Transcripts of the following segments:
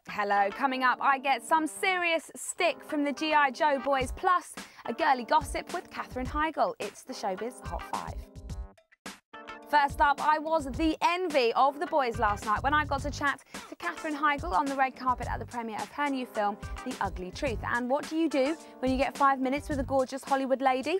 Hello, coming up, I get some serious stick from the G.I. Joe boys, plus a girly gossip with Katherine Heigl. It's the Showbiz Hot 5. First up, I was the envy of the boys last night when I got to chat to Katherine Heigl on the red carpet at the premiere of her new film, The Ugly Truth. And what do you do when you get 5 minutes with a gorgeous Hollywood lady?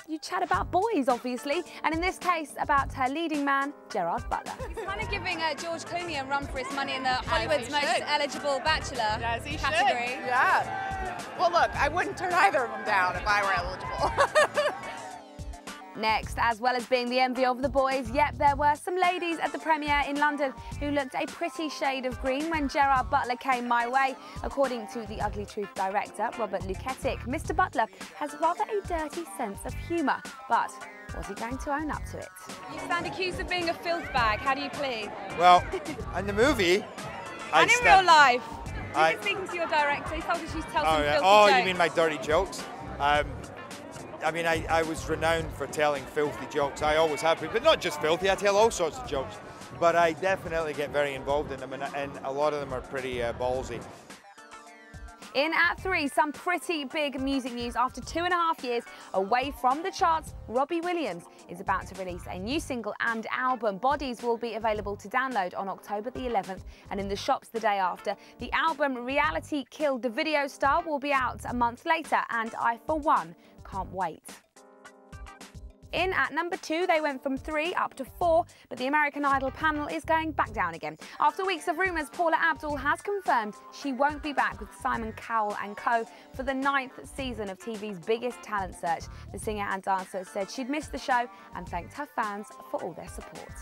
You chat about boys, obviously, and in this case, about her leading man, Gerard Butler. He's kind of giving George Clooney a run for his money in the Hollywood's most eligible bachelor category. Yeah. Well, look, I wouldn't turn either of them down if I were eligible. Next, as well as being the envy of the boys, yep, there were some ladies at the premiere in London who looked a pretty shade of green when Gerard Butler came my way. According to The Ugly Truth director, Robert Luketic, Mr. Butler has rather a dirty sense of humour, but was he going to own up to it? You stand accused of being a filth bag. How do you plead? Well, in the movie... and in real life? You've been speaking to your director, he told us you tell some filthy jokes. You mean my dirty jokes? I mean, I was renowned for telling filthy jokes. I always have been, but not just filthy, I tell all sorts of jokes. But I definitely get very involved in them, and a lot of them are pretty ballsy. In at 3, some pretty big music news. After 2.5 years away from the charts, Robbie Williams is about to release a new single and album. Bodies will be available to download on October the 11th and in the shops the day after. The album Reality Killed the Video Star will be out a month later, and I, for one, can't wait. In at number 2, they went from 3 up to 4, but the American Idol panel is going back down again. After weeks of rumours, Paula Abdul has confirmed she won't be back with Simon Cowell and co. for the 9th season of TV's biggest talent search. The singer and dancer said she'd missed the show and thanked her fans for all their support.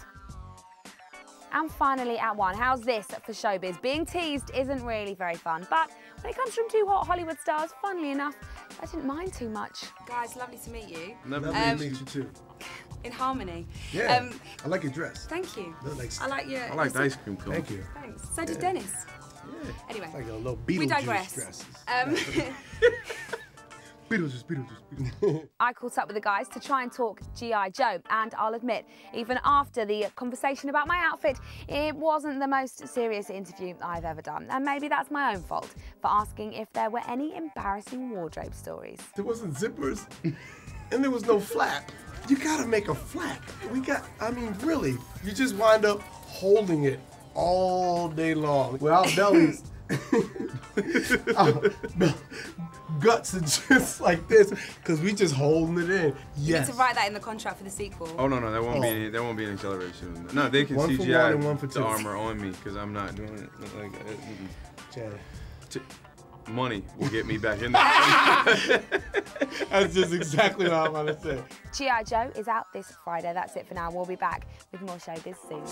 And finally at 1, how's this for showbiz? Being teased isn't really very fun, but when it comes from 2 hot Hollywood stars, funnily enough, I didn't mind too much. Guys, lovely to meet you. Lovely to meet you too. In harmony. Yeah, I like your dress. Thank you. Like, I like your... I like the ice cream cone. Thank you. Thanks. So did Dennis. Yeah. Anyway. Like a little Beetlejuice we digress. Dresses. Beetlejuice. I caught up with the guys to try and talk G.I. Joe, and I'll admit, even after the conversation about my outfit, it wasn't the most serious interview I've ever done. And maybe that's my own fault for asking if there were any embarrassing wardrobe stories. There wasn't zippers, and there was no flap. You gotta make a flap. I mean, really, you just wind up holding it all day long. Well, our bellies, guts are just like this because we just holding it in. You need to write that in the contract for the sequel. Oh no, there won't be any acceleration. No, they can one CGI for one and one for two. The armor on me because I'm not doing it like that. Money will get me back in there. That's just exactly what I'm gonna say. G.I. Joe is out this Friday. That's it for now. We'll be back with more showbiz soon.